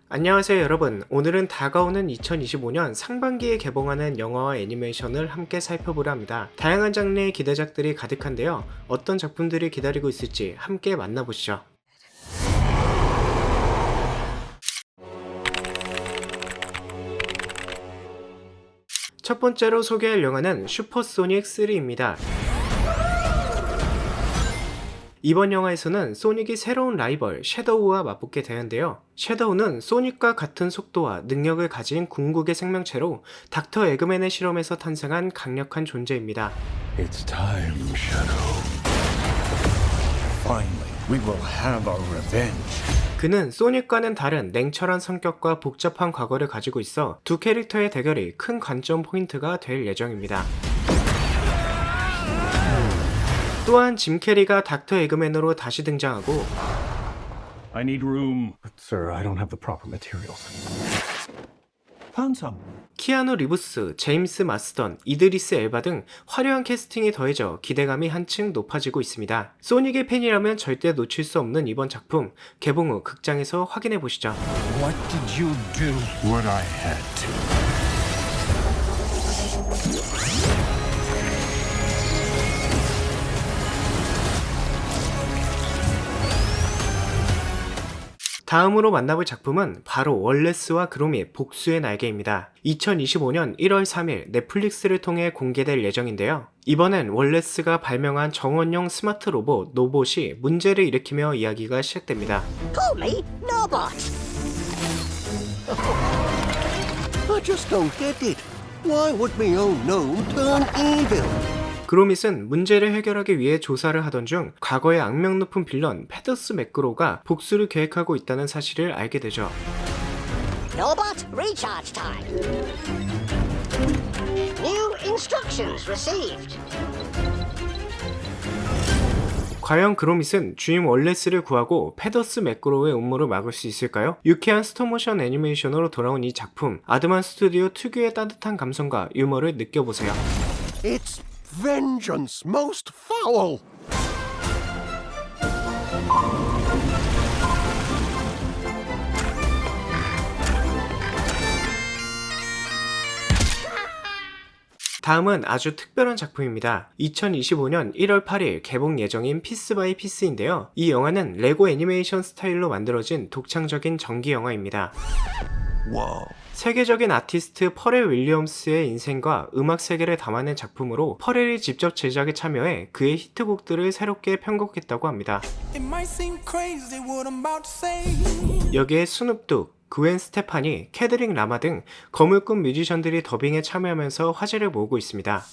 안녕하세요 여러분. 오늘은 다가오는 2025년 상반기에 개봉하는 영화와 애니메이션을 함께 살펴보려 합니다. 다양한 장르의 기대작들이 가득한데요. 어떤 작품들이 기다리고 있을지 함께 만나보시죠. 첫 번째로 소개할 영화는 슈퍼소닉 3입니다. 이번 영화에서는 소닉이 새로운 라이벌 섀도우와 맞붙게 되는데요. 섀도우는 소닉과 같은 속도와 능력을 가진 궁극의 생명체로 닥터 에그맨의 실험에서 탄생한 강력한 존재입니다. It's time, Shadow. Finally, we will have our revenge. 그는 소닉과는 다른 냉철한 성격과 복잡한 과거를 가지고 있어 두 캐릭터의 대결이 큰 관점 포인트가 될 예정입니다. 또한 짐 캐리가 닥터 에그맨으로 다시 등장하고 I need room. But, sir, I don't have the proper materials. Found some. 키아누 리브스, 제임스 마스던, 이드리스 엘바 등 화려한 캐스팅이 더해져 기대감이 한층 높아지고 있습니다. 소닉의 팬이라면 절대 놓칠 수 없는 이번 작품, 개봉 후 극장에서 확인해 보시죠. What did you do? What I had to. 다음으로 만나볼 작품은 바로 월레스와 그롬의 복수의 날개입니다. 2025년 1월 3일 넷플릭스를 통해 공개될 예정인데요. 이번엔 월레스가 발명한 정원용 스마트 로봇 노봇이 문제를 일으키며 이야기가 시작됩니다. Call me Norbot. I just don't get it. Why would my own gnome turn evil? 그로밋은 문제를 해결하기 위해 조사를 하던 중 과거의 악명 높은 빌런 페더스 매크로가 복수를 계획하고 있다는 사실을 알게 되죠. Norbot, recharge time. New instructions received. 과연 그로밋은 주인 월레스를 구하고 페더스 매크로의 음모를 막을 수 있을까요? 유쾌한 스톱모션 애니메이션으로 돌아온 이 작품, 아드만 스튜디오 특유의 따뜻한 감성과 유머를 느껴보세요. It's vengeance most foul. 다음은 아주 특별한 작품입니다. 2025년 1월 8일 개봉 예정인 피스 바이 피스인데요. 이 영화는 레고 애니메이션 스타일로 만들어진 독창적인 전기 영화입니다. Whoa. 세계적인 아티스트 퍼렐 윌리엄스의 인생과 음악 세계를 담아낸 작품으로 퍼렐이 직접 제작에 참여해 그의 히트곡들을 새롭게 편곡했다고 합니다. 여기에 스눕독, 그웬 스테파니, 캐드릭 라마 등 거물급 뮤지션들이 더빙에 참여하면서 화제를 모으고 있습니다.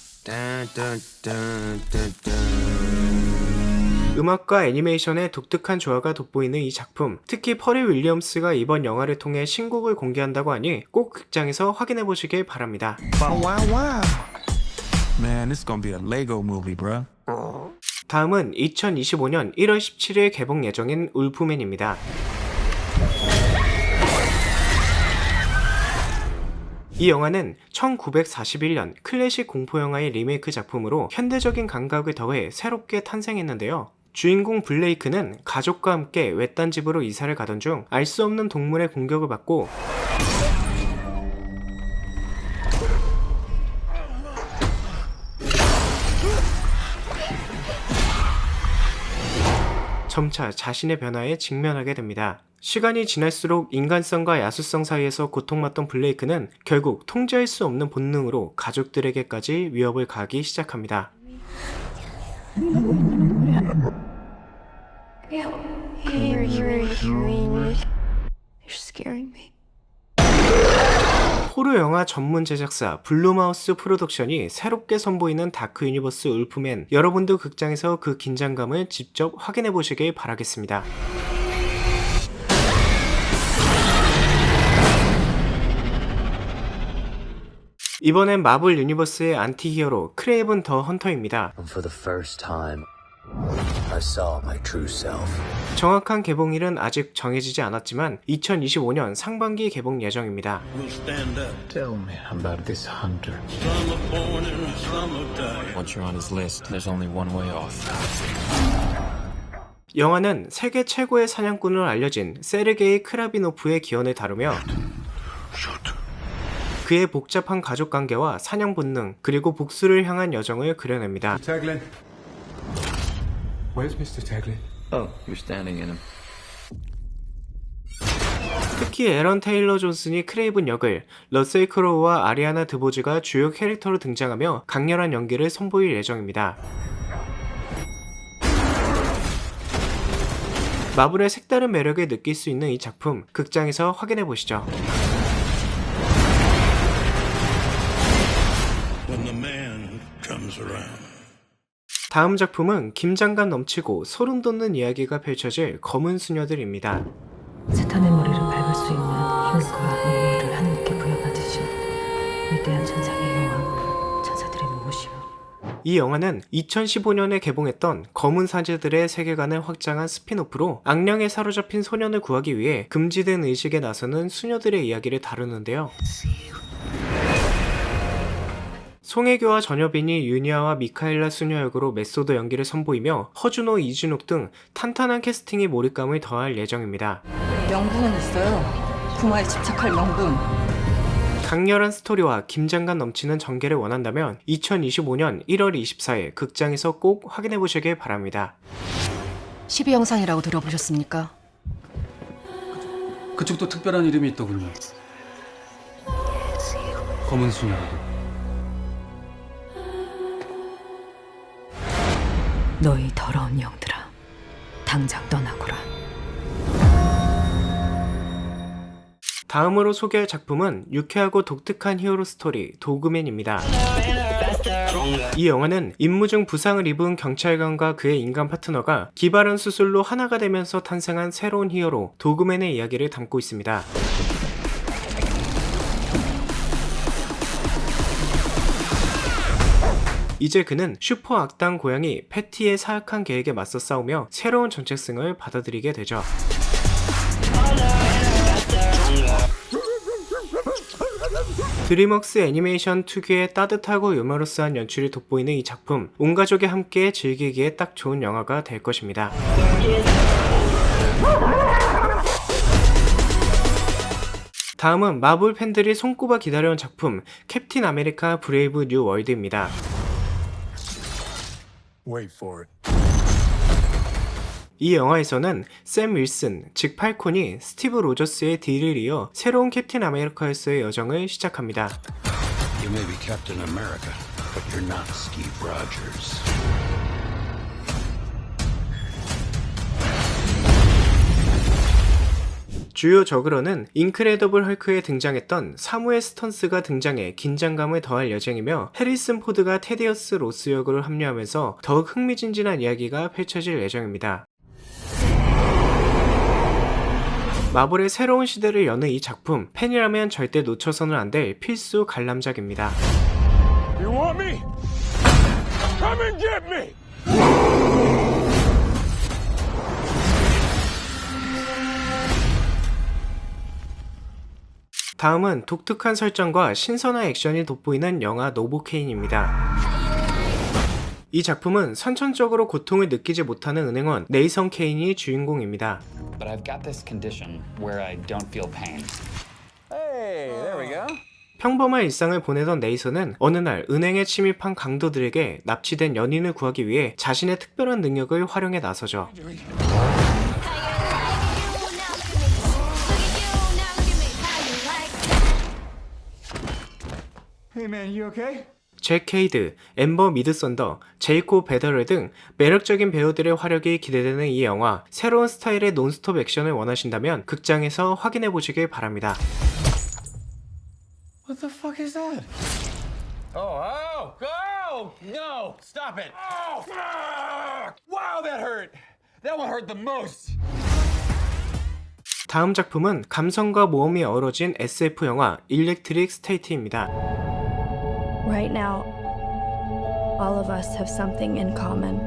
음악과 애니메이션의 독특한 조화가 돋보이는 이 작품, 특히 퍼렐 윌리엄스가 이번 영화를 통해 신곡을 공개한다고 하니 꼭 극장에서 확인해 보시길 바랍니다. Man, this gonna be a Lego movie, bruh. 다음은 2025년 1월 17일 개봉 예정인 울프맨입니다. 이 영화는 1941년 클래식 공포영화의 리메이크 작품으로 현대적인 감각을 더해 새롭게 탄생했는데요. 주인공 블레이크는 가족과 함께 외딴 집으로 이사를 가던 중 알 수 없는 동물의 공격을 받고 점차 자신의 변화에 직면하게 됩니다. 시간이 지날수록 인간성과 야수성 사이에서 고통받던 블레이크는 결국 통제할 수 없는 본능으로 가족들에게까지 위협을 가하기 시작합니다. 호러 영화 전문 제작사 블루마우스 프로덕션이 새롭게 선보이는 다크 유니버스 울프맨, 여러분도 극장에서 그 긴장감을 직접 확인해 보시길 바라겠습니다. 이번엔 마블 유니버스의 안티히어로 크레이븐 더 헌터입니다. And for the first time, I saw my true self. 정확한 개봉일은 아직 정해지지 않았지만 2025년 상반기 개봉 예정입니다. Tell me about this hunter. Once you're on his list, there's only one way off. 영화는 세계 최고의 사냥꾼으로 알려진 세르게이 크라비노프의 기원을 다루며 그의 복잡한 가족 관계와 사냥 본능 그리고 복수를 향한 여정을 그려냅니다. Taglin. Where's Mr. Taglin? Oh, you're standing in him. 특히 에런 테일러 존슨이 크레이븐 역을, 러셀 크로우와 아리아나 드보즈가 주요 캐릭터로 등장하며 강렬한 연기를 선보일 예정입니다. 마블의 색다른 매력을 느낄 수 있는 이 작품, 극장에서 확인해 보시죠. When the man comes around. 다음 작품은 김장감 넘치고 소름 돋는 이야기가 펼쳐질 검은 수녀들입니다. 사탄의 머리를 밟을 수 있는 힘과 능력을 하나님께 부여받으신 위대한 천상의 여왕, 천사들의 무엇이요. 이 영화는 2015년에 개봉했던 검은 사제들의 세계관을 확장한 스핀오프로 악령에 사로잡힌 소년을 구하기 위해 금지된 의식에 나서는 수녀들의 이야기를 다루는데요. 송혜교와 전여빈이 유니아와 미카엘라 수녀 역으로 메소드 연기를 선보이며 허준호, 이준욱 등 탄탄한 캐스팅이 몰입감을 더할 예정입니다. 명분은 있어요. 부마에 집착할 명분. 강렬한 스토리와 김장감 넘치는 전개를 원한다면 2025년 1월 24일 극장에서 꼭 확인해보시길 바랍니다. 12영상이라고 들어보셨습니까? 그쪽도 특별한 이름이 있더군요. 검은 수녀라고. 너희 더러운 영들아, 당장 떠나거라. 다음으로 소개할 작품은 유쾌하고 독특한 히어로 스토리 도그맨입니다. 이 영화는 임무 중 부상을 입은 경찰관과 그의 인간 파트너가 기발한 수술로 하나가 되면서 탄생한 새로운 히어로 도그맨의 이야기를 담고 있습니다. 이제 그는 슈퍼 악당 고양이 패티의 사악한 계획에 맞서 싸우며 새로운 정체성을 받아들이게 되죠. 드림웍스 애니메이션 특유의 따뜻하고 유머러스한 연출이 돋보이는 이 작품, 온 가족이 함께 즐기기에 딱 좋은 영화가 될 것입니다. 다음은 마블 팬들이 손꼽아 기다려온 작품 캡틴 아메리카 브레이브 뉴 월드입니다. Wait for it. 이 영화에서는 샘 윌슨, 즉 팔콘이 스티브 로저스의 뒤를 이어 새로운 캡틴 아메리카에서의 여정을 시작합니다. You may be Captain America, but you're not Steve Rogers. 주요 적으로는 인크레더블 헐크에 등장했던 사무엘 스턴스가 등장해 긴장감을 더할 예정이며 해리슨 포드가 테디어스 로스 역으로 합류하면서 더욱 흥미진진한 이야기가 펼쳐질 예정입니다. 마블의 새로운 시대를 여는 이 작품, 팬이라면 절대 놓쳐서는 안 될 필수 관람작입니다. You want me? Come and get me! 다음은 독특한 설정과 신선한 액션이 돋보이는 영화 노보케인입니다. 이 작품은 선천적으로 고통을 느끼지 못하는 은행원 네이선 케인이 주인공입니다. But I've got this condition where I don't feel pain. Hey, there we go. 평범한 일상을 보내던 네이선은 어느 날 은행에 침입한 강도들에게 납치된 연인을 구하기 위해 자신의 특별한 능력을 활용해 나서죠. Hey man, you okay? 잭 케이드, 엠버 미드선더, 제이코 베더럴 등 매력적인 배우들의 활약이 기대되는 이 영화, 새로운 스타일의 논스톱 액션을 원하신다면 극장에서 확인해 보시길 바랍니다. What the fuck is that? Oh, no, stop it. Oh, fuck. Wow, that hurt. That one hurt the most. 다음 작품은 감성과 모험이 어우러진 SF 영화 일렉트릭 스테이트입니다. Right now, all of us have something in common.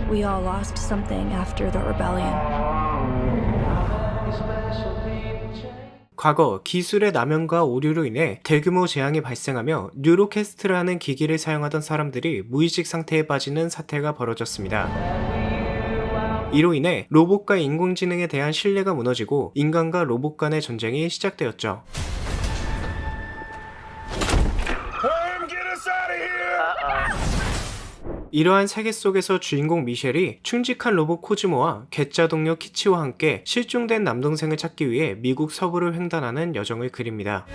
We all lost something after the rebellion. 과거 기술의 남용과 오류로 인해 대규모 재앙이 발생하며 뉴로캐스트라는 기기를 사용하던 사람들이 무의식 상태에 빠지는 사태가 벌어졌습니다. 이로 인해 로봇과 인공지능에 대한 신뢰가 무너지고 인간과 로봇 간의 전쟁이 시작되었죠. 이러한 세계 속에서 주인공 미셸이 충직한 로봇 코즈모와 괴짜 동료 키치와 함께 실종된 남동생을 찾기 위해 미국 서부를 횡단하는 여정을 그립니다.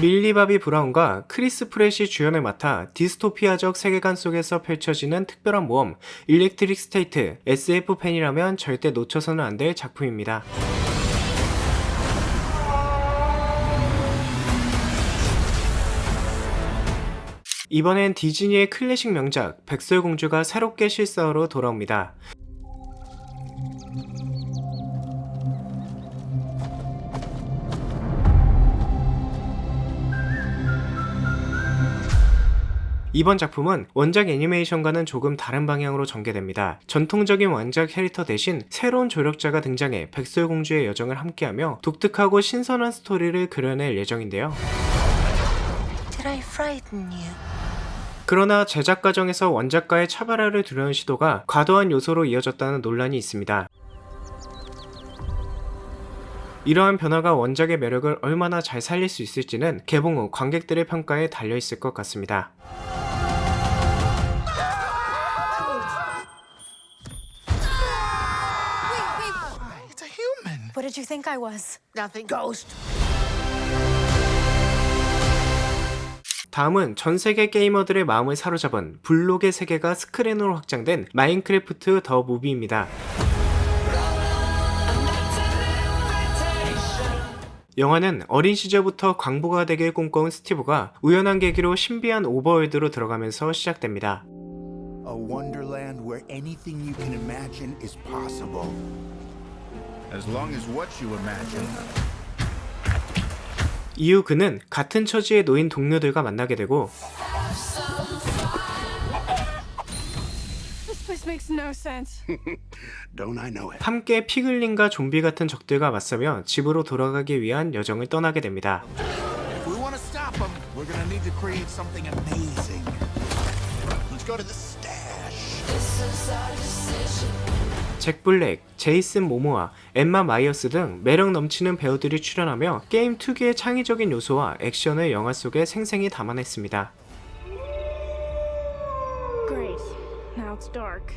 밀리 바비 브라운과 크리스 프렛이 주연을 맡아 디스토피아적 세계관 속에서 펼쳐지는 특별한 모험 일렉트릭 스테이트. SF 팬이라면 절대 놓쳐서는 안 될 작품입니다. 이번엔 디즈니의 클래식 명작 백설공주가 새롭게 실사화로 돌아옵니다. 이번 작품은 원작 애니메이션과는 조금 다른 방향으로 전개됩니다. 전통적인 원작 캐릭터 대신 새로운 조력자가 등장해 백설공주의 여정을 함께하며 독특하고 신선한 스토리를 그려낼 예정인데요. Did I frighten you? 그러나 제작 과정에서 원작과의 차별화를 두려는 시도가 과도한 요소로 이어졌다는 논란이 있습니다. 이러한 변화가 원작의 매력을 얼마나 잘 살릴 수 있을지는 개봉 후 관객들의 평가에 달려있을 것 같습니다. It's a human. What did you think I was? Nothing. Ghost. 다음은 전세계 게이머들의 마음을 사로잡은 블록의 세계가 스크린으로 확장된 마인크래프트 더 무비입니다. 영화는 어린 시절부터 광부가 되길 꿈꿔온 스티브가 우연한 계기로 신비한 오버월드로 들어가면서 시작됩니다. A wonderland where anything you can imagine is possible. As long as what you imagine. 이후 그는 같은 처지에 놓인 동료들과 만나게 되고 This place makes no sense. Don't I know it? 함께 피글린과 좀비 같은 적들과 맞서며 집으로 돌아가기 위한 여정을 떠나게 됩니다. If we want to stop them, we're gonna need to create something amazing. Let's go to the stash. 잭 블랙, 제이슨 모모아, 엠마 마이어스 등 매력 넘치는 배우들이 출연하며 게임 특유의 창의적인 요소와 액션을 영화 속에 생생히 담아냈습니다. Great. Now it's dark.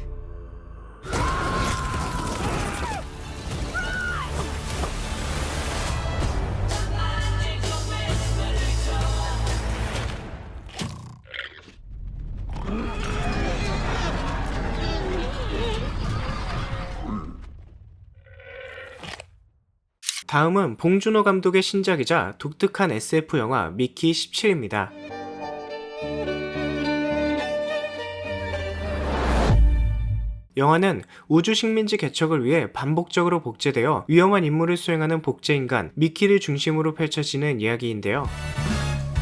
다음은 봉준호 감독의 신작이자 독특한 SF 영화 미키 17입니다. 영화는 우주 식민지 개척을 위해 반복적으로 복제되어 위험한 임무를 수행하는 복제인간 미키를 중심으로 펼쳐지는 이야기인데요.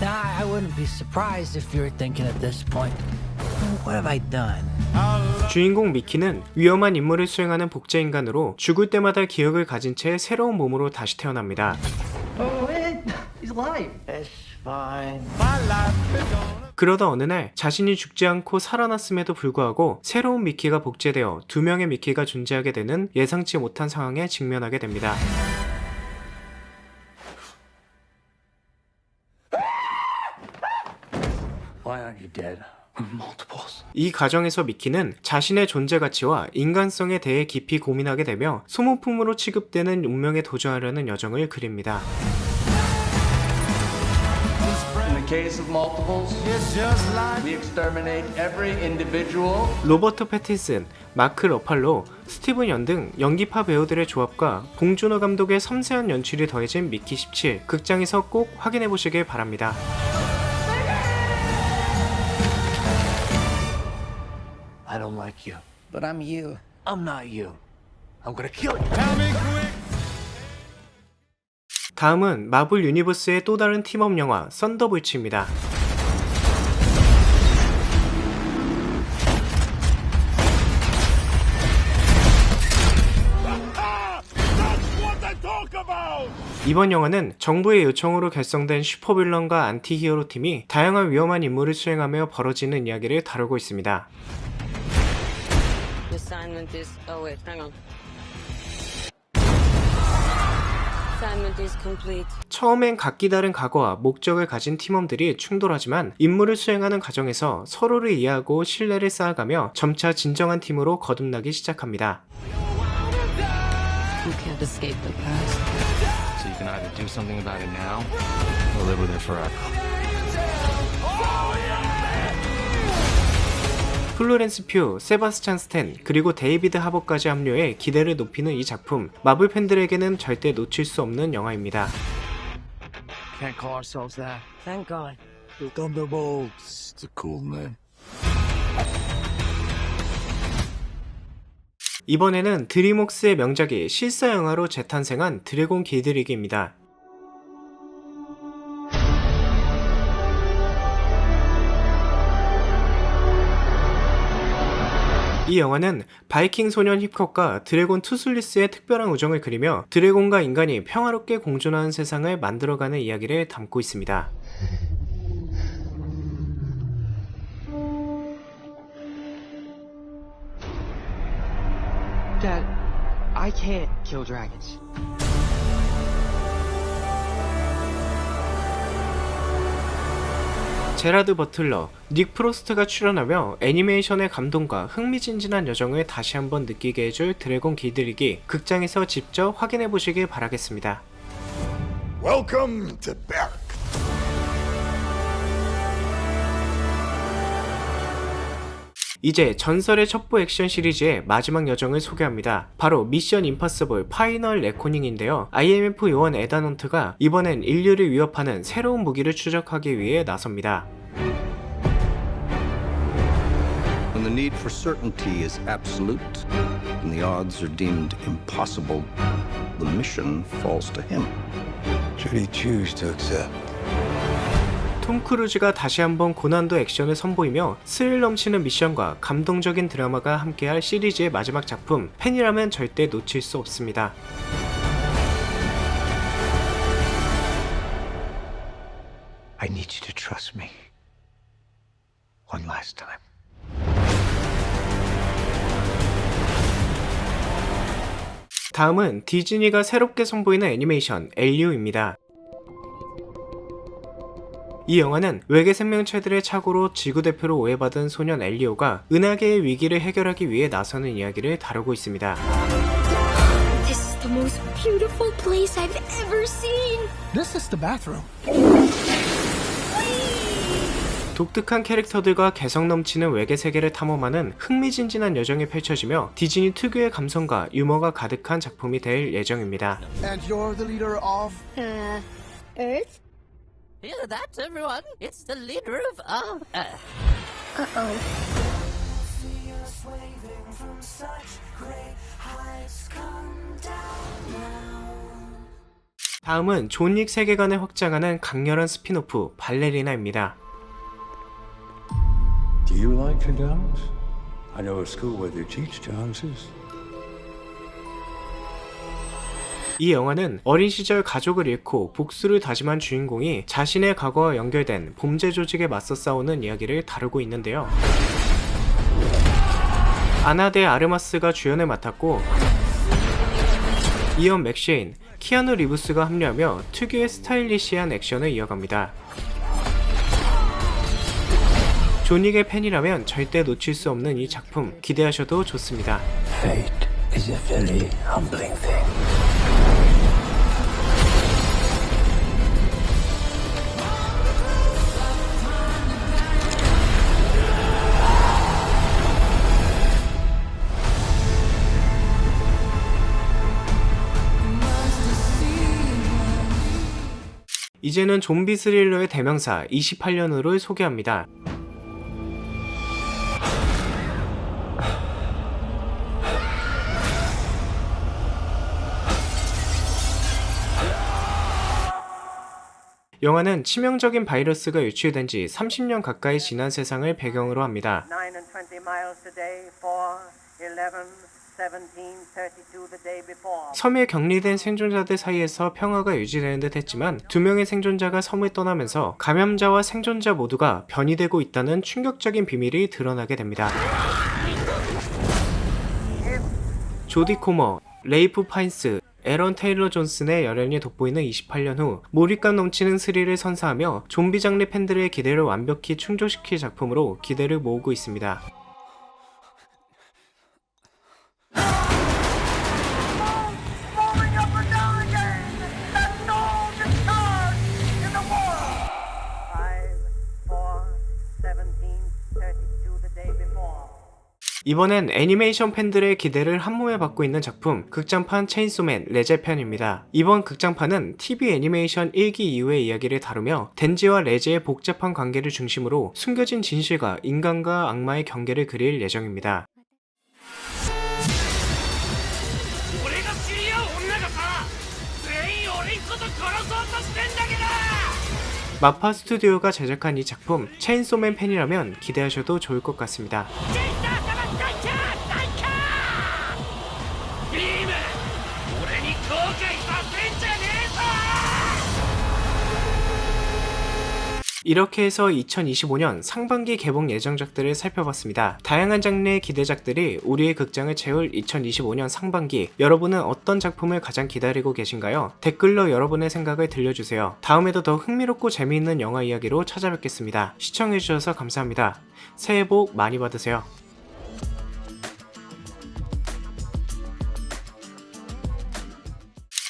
I wouldn't be surprised if you're thinking at this point, what have I done? 주인공 미키는 위험한 임무를 수행하는 복제인간으로 죽을 때마다 기억을 가진 채 새로운 몸으로 다시 태어납니다. He's alive. It's fine. 그러다 어느 날 자신이 죽지 않고 살아났음에도 불구하고 새로운 미키가 복제되어 두 명의 미키가 존재하게 되는 예상치 못한 상황에 직면하게 됩니다. Why aren't you dead? Multiples. 이 과정에서 미키는 자신의 존재 가치와 인간성에 대해 깊이 고민하게 되며 소모품으로 취급되는 운명에 도전하려는 여정을 그립니다. In the case of multiples, we exterminate every individual. 로버트 패틴슨, 마크 러팔로, 스티븐 연 등 연기파 배우들의 조합과 봉준호 감독의 섬세한 연출이 더해진 미키 17, 극장에서 꼭 확인해보시길 바랍니다. I don't like you, but I'm you. I'm not you. I'm gonna kill you. 다음은 마블 유니버스의 또 다른 팀업 영화 썬더볼츠입니다. 이번 영화는 정부의 요청으로 결성된 슈퍼빌런과 안티히어로 팀이 다양한 위험한 임무를 수행하며 벌어지는 이야기를 다루고 있습니다. 처음엔 각기 다른 각오와 목적을 가진 팀원들이 충돌하지만 임무를 수행하는 과정에서 서로를 이해하고 신뢰를 쌓아가며 점차 진정한 팀으로 거듭나기 시작합니다. You can't escape the past. So you can either do something about it now, or live with it forever. 플로렌스 퓨, 세바스찬 스탠, 그리고 데이비드 하버까지 합류해 기대를 높이는 이 작품, 마블 팬들에게는 절대 놓칠 수 없는 영화입니다. Can't call ourselves that. Thank God. The Thunderbolts. It's a cool name. 이번에는 드림웍스의 명작이 실사 영화로 재탄생한 드래곤 길들이기입니다. 이 영화는 바이킹 소년 힙컵과 드래곤 투슬리스의 특별한 우정을 그리며 드래곤과 인간이 평화롭게 공존하는 세상을 만들어가는 이야기를 담고 있습니다. Dad, I can't kill dragons. 제라드 버틀러, 닉 프로스트가 출연하며 애니메이션의 감동과 흥미진진한 여정을 다시 한번 느끼게 해줄 드래곤 길들이기, 극장에서 직접 확인해보시길 바라겠습니다. Welcome to Barrack. 이제 전설의 첩보 액션 시리즈의 마지막 여정을 소개합니다. 바로 미션 임파서블 파이널 레코닝인데요. IMF 요원 에단 헌트가 이번엔 인류를 위협하는 새로운 무기를 추적하기 위해 나섭니다. When the need for certainty is absolute and the odds are deemed impossible, the mission falls to him. Should he choose to accept? 톰 크루즈가 다시 한번 고난도 액션을 선보이며 스릴 넘치는 미션과 감동적인 드라마가 함께할 시리즈의 마지막 작품, 팬이라면 절대 놓칠 수 없습니다. I need you to trust me. One last time. 다음은 디즈니가 새롭게 선보이는 애니메이션 엘리오입니다. 이 영화는 외계 생명체들의 착오로 지구 대표로 오해받은 소년 엘리오가 은하계의 위기를 해결하기 위해 나서는 이야기를 다루고 있습니다. This is the most beautiful place I've ever seen. This is the bathroom. 독특한 캐릭터들과 개성 넘치는 외계 세계를 탐험하는 흥미진진한 여정이 펼쳐지며 디즈니 특유의 감성과 유머가 가득한 작품이 될 예정입니다. And you're the leader of? Earth? Yeah, that's everyone. It's the leader of Earth. Uh-oh. 다음은 존 윅 세계관을 확장하는 강렬한 스핀오프 발레리나입니다. Do you like your dogs? I know a school where they teach dogs. 이 영화는 어린 시절 가족을 잃고 복수를 다짐한 주인공이 자신의 과거와 연결된 범죄 조직에 맞서 싸우는 이야기를 다루고 있는데요. 아나 데 아르마스가 주연을 맡았고 이언 맥셰인, 키아누 리브스가 합류하며 특유의 스타일리시한 액션을 이어갑니다. 존 윅의 팬이라면 절대 놓칠 수 없는 이 작품 기대하셔도 좋습니다. Fate is a very humbling thing. 이제는 좀비 스릴러의 대명사 28년으로를 소개합니다. 영화는 치명적인 바이러스가 유출된 지 30년 가까이 지난 세상을 배경으로 합니다. 9 and 20 miles today, 4, 11, 섬에 격리된 생존자들 사이에서 평화가 유지되는 듯 했지만 2명의 생존자가 섬을 떠나면서 감염자와 생존자 모두가 변이되고 있다는 충격적인 비밀이 드러나게 됩니다. 조디 코머, 레이프 파인스, 에런 테일러 존슨의 열연이 돋보이는 28년 후 몰입감 넘치는 스릴을 선사하며 좀비 장르 팬들의 기대를 완벽히 충족시킬 작품으로 기대를 모으고 있습니다. 이번엔 애니메이션 팬들의 기대를 한몸에 받고 있는 작품 극장판 체인소맨 레제 편입니다. 이번 극장판은 TV 애니메이션 1기 이후의 이야기를 다루며 덴지와 레제의 복잡한 관계를 중심으로 숨겨진 진실과 인간과 악마의 경계를 그릴 예정입니다. 마파 스튜디오가 제작한 이 작품 체인소맨 팬이라면 기대하셔도 좋을 것 같습니다. 이렇게 해서 2025년 상반기 개봉 예정작들을 살펴봤습니다. 다양한 장르의 기대작들이 우리의 극장을 채울 2025년 상반기, 여러분은 어떤 작품을 가장 기다리고 계신가요? 댓글로 여러분의 생각을 들려주세요. 다음에도 더 흥미롭고 재미있는 영화 이야기로 찾아뵙겠습니다. 시청해주셔서 감사합니다. 새해 복 많이 받으세요.